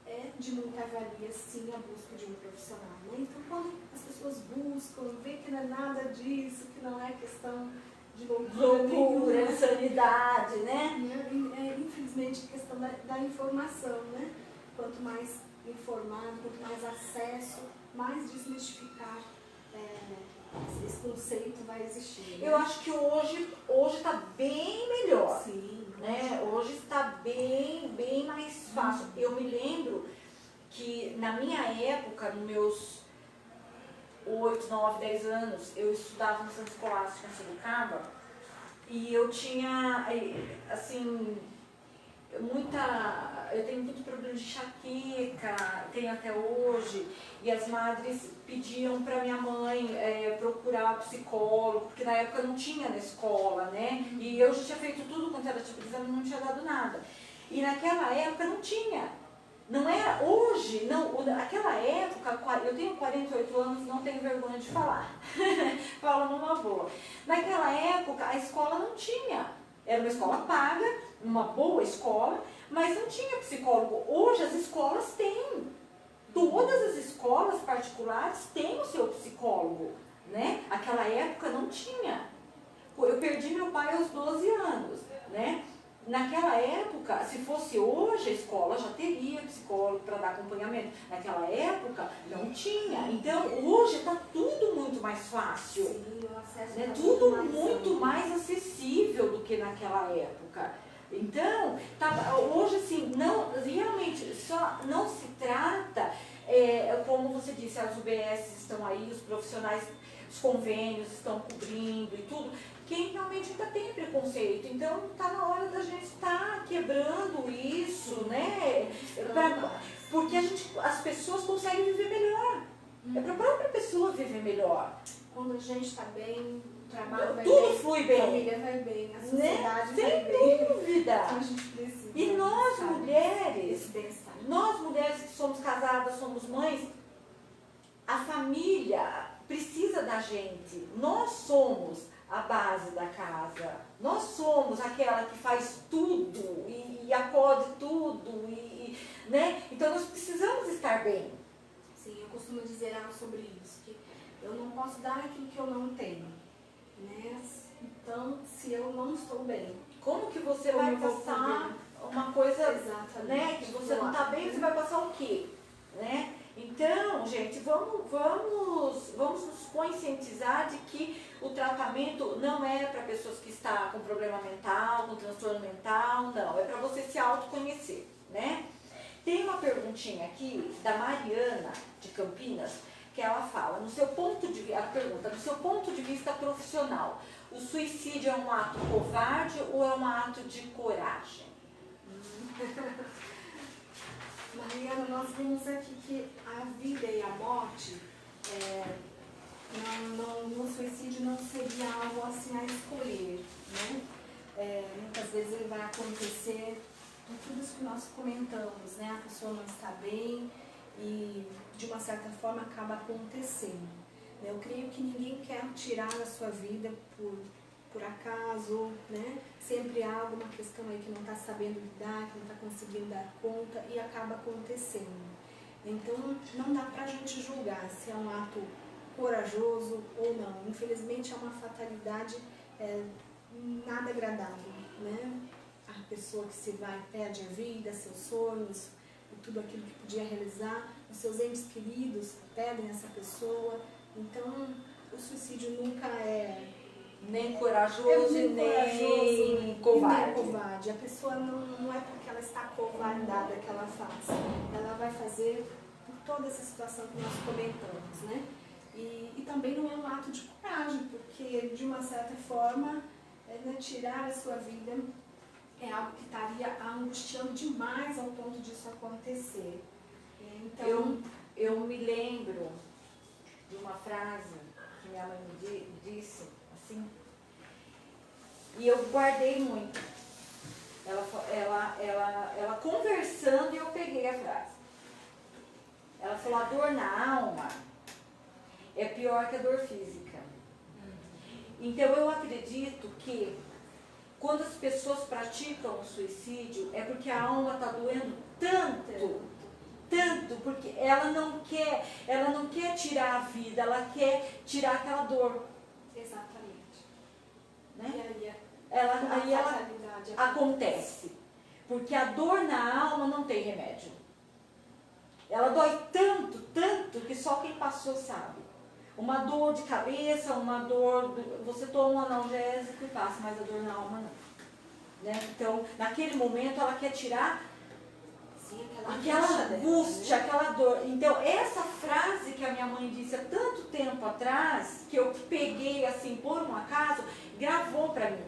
é de muita valia, sim, a busca de um profissional. Né? Então, quando as pessoas buscam, vê que não é nada disso, que não é questão de loucura, insanidade, né? Infelizmente, a questão da informação, né? Quanto mais informado, quanto mais acesso, mais desmistificar esse conceito vai existir. Né? Eu acho que hoje está bem melhor. Sim. Né? Hoje está bem mais fácil. Eu me lembro que na minha época, nos meus 8, 9, 10 anos, eu estudava no Centro Escolástico em Sorocaba e eu tinha, assim, eu tenho muito problema de enxaqueca, tenho até hoje, e as madres pediam para minha mãe procurar psicólogo, porque na época não tinha na escola, né? E eu já tinha feito tudo quanto era tipo de exame, não tinha dado nada. E naquela época não tinha. Não era hoje, não, naquela época, eu tenho 48 anos, não tenho vergonha de falar, falo numa boa. Naquela época a escola não tinha, era uma escola paga, uma boa escola, mas não tinha psicólogo. Hoje as escolas têm, todas as escolas particulares têm o seu psicólogo, né? Aquela época não tinha. Eu perdi meu pai aos 12 anos, né? Naquela época, se fosse hoje, a escola já teria psicólogo para dar acompanhamento. Naquela época, não tinha. Então, hoje está tudo muito mais fácil. Sim, o acesso né? tá Tudo mais muito amplo. mais acessível do que naquela época. Então, hoje assim, não, realmente, só não se trata, como você disse, as UBS estão aí, os profissionais, os convênios estão cobrindo e tudo. Quem realmente ainda tem preconceito. Então, está na hora da gente estar quebrando isso, né? Porque as pessoas conseguem viver melhor. É para a própria pessoa viver melhor. Quando a gente está bem, o trabalho vai Tudo bem, flui a bem. família vai bem, a sociedade vai Sem bem. dúvida. Então a gente precisa. E nós, sabe, mulheres, esse bem-estar. nós mulheres que somos casadas, somos mães, a família precisa da gente. Nós somos a base da casa. Nós somos aquela que faz tudo e acode tudo, né? Então nós precisamos estar bem. Sim, eu costumo dizer algo sobre isso, que eu não posso dar aquilo que eu não tenho. Né? Então, se eu não estou bem, Como que você como vai eu vou passar uma coisa, exatamente, né? Que você não está bem, você vai passar o quê? Né? Então, gente, vamos nos conscientizar de que o tratamento não é para pessoas que estão com problema mental, com transtorno mental, não. É para você se autoconhecer, né? Tem uma perguntinha aqui da Mariana, de Campinas, que ela fala, ela pergunta, no seu ponto de vista profissional, o suicídio é um ato covarde ou é um ato de coragem? Mariana, nós vimos aqui que a vida e a morte, no suicídio não seria algo assim a escolher, né? Muitas vezes ele vai acontecer por tudo isso que nós comentamos, né? A pessoa não está bem e de uma certa forma acaba acontecendo. Eu creio que ninguém quer tirar a sua vida por acaso, né? Sempre há alguma questão aí que não está sabendo lidar, que não está conseguindo dar conta e acaba acontecendo. Então, não dá para a gente julgar se é um ato corajoso ou não. Infelizmente, é uma fatalidade nada agradável, né? A pessoa que se vai perde a vida, seus sonhos, tudo aquilo que podia realizar, os seus entes queridos perdem essa pessoa. Então, o suicídio nunca é nem corajoso e nem covarde. A pessoa não é porque ela está covardada que ela faz. Ela vai fazer toda essa situação que nós comentamos, né? E também não é um ato de coragem, porque de uma certa forma, né, tirar a sua vida é algo que estaria angustiando demais ao ponto disso acontecer. Então, eu me lembro de uma frase que minha mãe me disse, assim, e eu guardei muito. Ela conversando e eu peguei a frase. Ela falou, a dor na alma é pior que a dor física. Então eu acredito que quando as pessoas praticam o suicídio é porque a alma está doendo tanto, porque ela não quer tirar a vida, ela quer tirar aquela dor. exatamente. Né? E aí, Aí ela fatalidade acontece. Porque a dor na alma não tem remédio. Ela dói tanto, que só quem passou sabe. Uma dor de cabeça, uma dor... Você toma um analgésico e passa, mas a dor na alma não. Né? Então, naquele momento, ela quer tirar Sim, aquela angústia, aquela dor. Então, essa frase que a minha mãe disse há tanto tempo atrás, que eu peguei assim por um acaso, gravou para mim.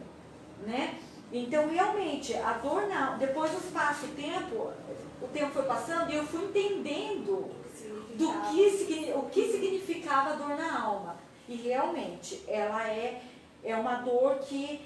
Né? Então, realmente, a dor na alma... Depois do espaço, o tempo foi passando e eu fui entendendo o que significava a dor na alma. E realmente, ela é uma dor que...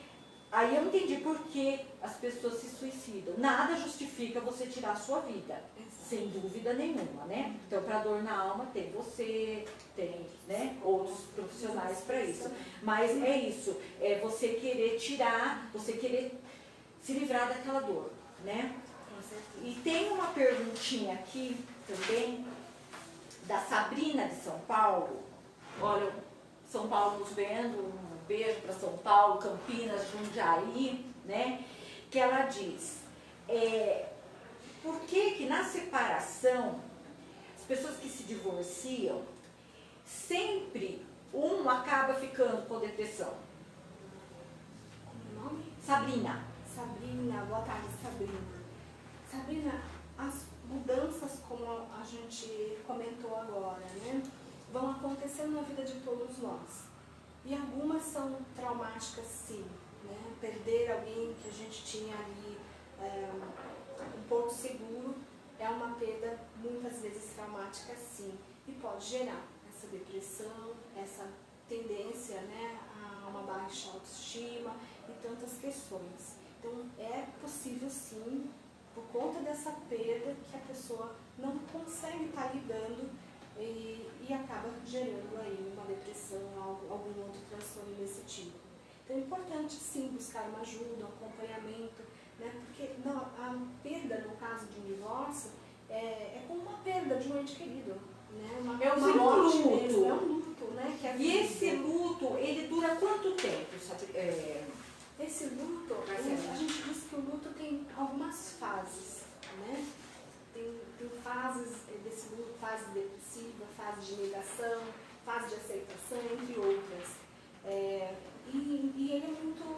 Aí eu entendi por que as pessoas se suicidam. Nada justifica você tirar a sua vida, sem dúvida nenhuma, né? Então, para dor na alma, tem você, tem, né, outros profissionais para isso. Mas é isso, é você querer tirar, você querer se livrar daquela dor, né? E tem uma perguntinha aqui também, da Sabrina de São Paulo. Olha, São Paulo nos vendo, um beijo para São Paulo, Campinas, Jundiaí, né? Que ela diz, por que na separação, as pessoas que se divorciam, sempre um acaba ficando com depressão? Como é o nome? Sabrina. Sabrina, boa tarde, Sabrina. Sabrina, as mudanças, como a gente comentou agora, né, vão acontecendo na vida de todos nós. E algumas são traumáticas, sim. Né? Perder alguém que a gente tinha ali um porto seguro é uma perda muitas vezes traumática, sim. E pode gerar essa depressão, essa tendência, né, a uma baixa autoestima e tantas questões. Então, é possível, sim, por conta dessa perda, que a pessoa não consegue estar lidando e acaba gerando aí uma depressão, algum outro transtorno desse tipo. Então, é importante, sim, buscar uma ajuda, um acompanhamento, né? Porque a perda, no caso de um divórcio, é como uma perda de um ente querido. Né? Um morte luto. mesmo, é um luto, né? Que é E esse luto, ele dura quanto tempo, sabe? Esse luto, a gente diz que o luto tem algumas fases, né? Tem fases desse luto, fase depressiva, fase de negação, fase de aceitação, entre outras. E ele é muito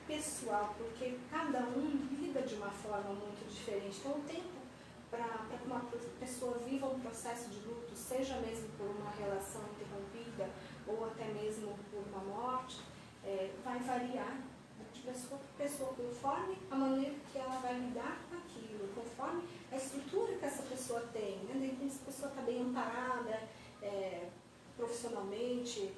pessoal, porque cada um lida de uma forma muito diferente. Então, o tempo para que uma pessoa viva um processo de luto, seja mesmo por uma relação interrompida ou até mesmo por uma morte, vai variar de pessoa para pessoa, conforme a maneira que ela vai lidar com aquilo, conforme a estrutura que essa pessoa tem. Né? De repente, se a pessoa está bem amparada profissionalmente,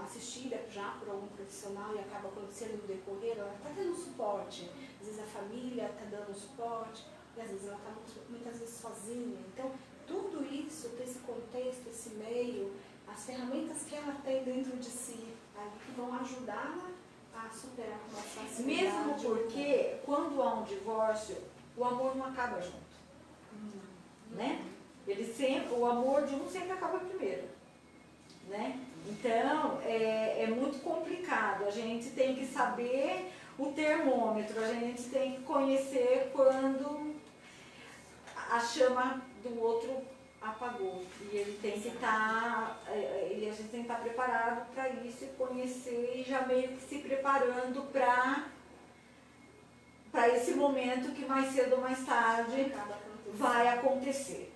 assistida já por algum profissional e acaba acontecendo no decorrer, ela está tendo suporte. Às vezes a família está dando suporte, e às vezes ela está muitas vezes sozinha. Então, tudo isso, esse contexto, esse meio, as ferramentas que ela tem dentro de si, que vão ajudá-la a superar com mais facilidade. Mesmo porque, quando há um divórcio, o amor não acaba junto. Né? O amor de um sempre acaba primeiro. Né? Então, é muito complicado. A gente tem que saber o termômetro, a gente tem que conhecer quando a chama do outro apagou. E ele tem que estar, a gente tem que estar preparado para isso e conhecer e já meio que se preparando para esse momento que mais cedo ou mais tarde vai acontecer.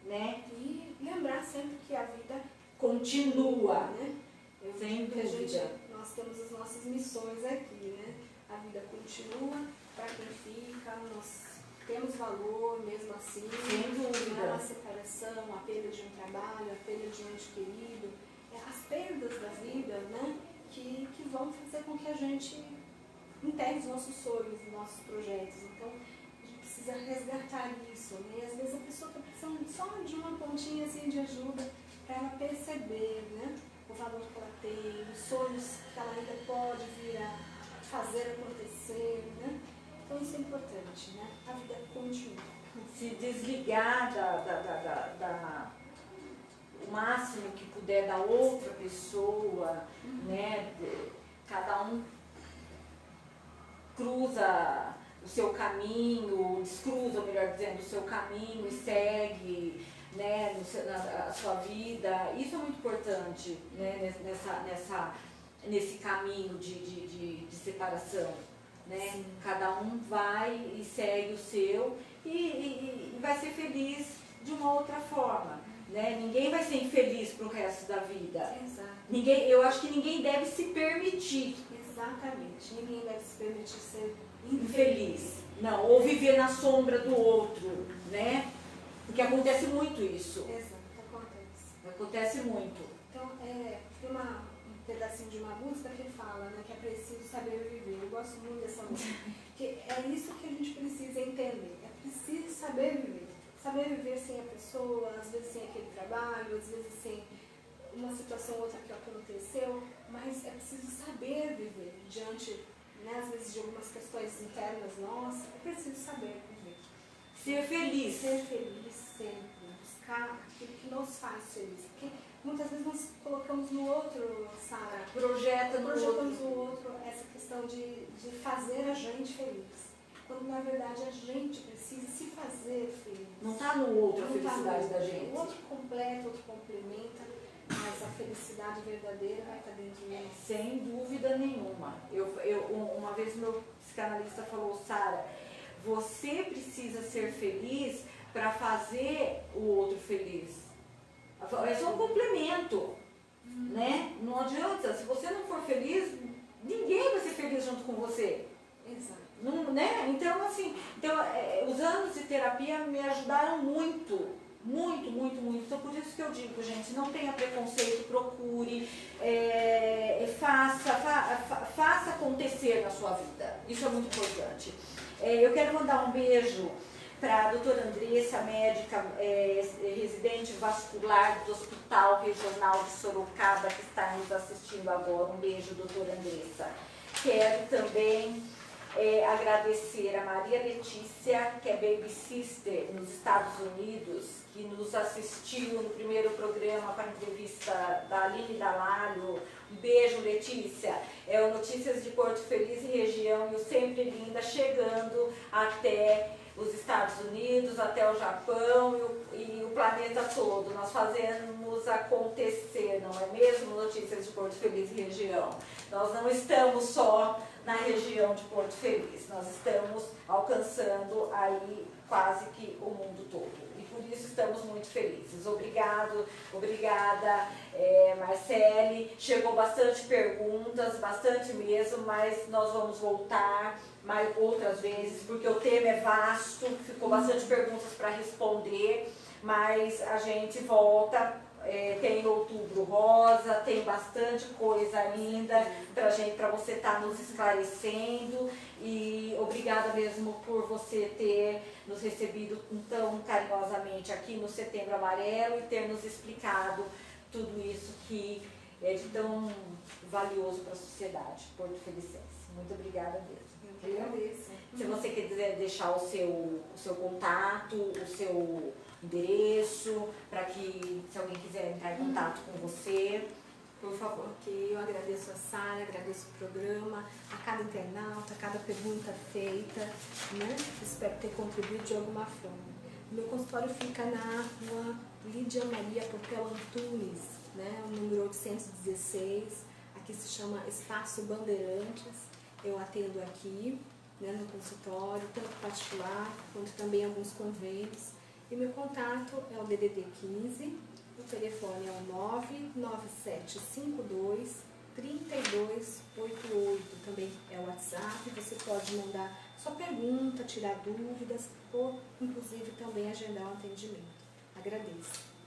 né? E lembrar sempre que a vida Continua, né? Eu sem digo que dúvida. nós temos as nossas missões aqui, né? A vida continua, para quem fica, nós temos valor mesmo assim. Sem dúvida. A separação, a perda de um trabalho, a perda de um ente querido, as perdas da vida, né? Que vão fazer com que a gente enterre os nossos sonhos, os nossos projetos. Então, a gente precisa resgatar isso, né? E às vezes a pessoa está precisando só de uma pontinha assim de ajuda para ela perceber, né? O valor que ela tem, os sonhos que ela ainda pode vir a fazer acontecer, né? Então isso é importante, né? A vida continua. Se desligar o máximo que puder da outra pessoa, né? Cada um cruza o seu caminho, descruza, melhor dizendo, o seu caminho e segue, né, a sua vida. Isso é muito importante, né, nesse caminho de separação. Né? Cada um vai e segue o seu e vai ser feliz de uma outra forma. Né? Ninguém vai ser infeliz pro resto da vida. Exato. Eu acho que ninguém deve se permitir. Exatamente. Ninguém deve se permitir ser infeliz. Não, ou viver na sombra do outro, né? Porque acontece muito isso. Exato, acontece. Acontece muito. Então, tem um pedacinho de uma música que fala, né, que é preciso saber viver. Eu gosto muito dessa música. Porque é isso que a gente precisa entender. É preciso saber viver. Saber viver sem a pessoa, às vezes sem aquele trabalho, às vezes sem uma situação ou outra que aconteceu, mas é preciso saber viver diante, né, às vezes, de algumas questões internas nossas. É preciso saber viver. Ser feliz. Ser feliz sempre. Buscar aquilo que nos faz feliz. Porque muitas vezes nós colocamos no outro, Sara. Projetamos no outro essa questão de fazer a gente feliz. Quando na verdade a gente precisa se fazer feliz. Não está no outro a felicidade da gente. O outro completa, o outro complementa, mas a felicidade verdadeira vai estar dentro de nós. Sem dúvida nenhuma. Uma vez meu psicanalista falou, Sara, você precisa ser feliz para fazer o outro feliz. É só um complemento, né? Não adianta, se você não for feliz, ninguém vai ser feliz junto com você. Exato. Não, né? Então, assim, os anos de terapia me ajudaram muito, muito, muito, muito. Então, por isso que eu digo, gente, não tenha preconceito, procure, faça acontecer na sua vida. Isso é muito importante. Eu quero mandar um beijo para a doutora Andressa, médica residente vascular do Hospital Regional de Sorocaba, que está nos assistindo agora. Um beijo, doutora Andressa. Quero também agradecer a Maria Letícia, que é baby sister nos Estados Unidos, que nos assistiu no primeiro programa com a entrevista da Aline Dalalho. Um beijo, Letícia. É o Notícias de Porto Feliz e região, e o Sempre Linda, chegando até os Estados Unidos, até o Japão e o planeta todo. Nós fazemos acontecer, não é mesmo? Notícias de Porto Feliz e região. Nós não estamos só na região de Porto Feliz, nós estamos alcançando aí quase que o mundo todo. E por isso estamos muito felizes. Obrigada, Marcele. Chegou bastante perguntas, bastante mesmo, mas nós vamos voltar mais outras vezes, porque o tema é vasto, ficou bastante perguntas para responder, mas a gente volta. Tem Outubro Rosa, tem bastante coisa ainda para você estar nos esclarecendo, e obrigada mesmo por você ter nos recebido tão carinhosamente aqui no Setembro Amarelo e ter nos explicado tudo isso que é de tão valioso para a sociedade porto-felicense. Muito obrigada mesmo. Eu agradeço. Se você quiser deixar o seu contato, o seu endereço, para que, se alguém quiser entrar em contato com você, por favor. Ok, eu agradeço a Sara, agradeço o programa, a cada internauta, a cada pergunta feita, né? Espero ter contribuído de alguma forma. O meu consultório fica na rua Lídia Maria Portela Antunes, né? O número 816, aqui se chama Espaço Bandeirantes. Eu atendo aqui, né, no consultório, tanto particular, quanto também alguns convênios. E meu contato é o DDD 15, o telefone é o 99752-3288, também é o WhatsApp, você pode mandar sua pergunta, tirar dúvidas ou inclusive também agendar um atendimento. Agradeço.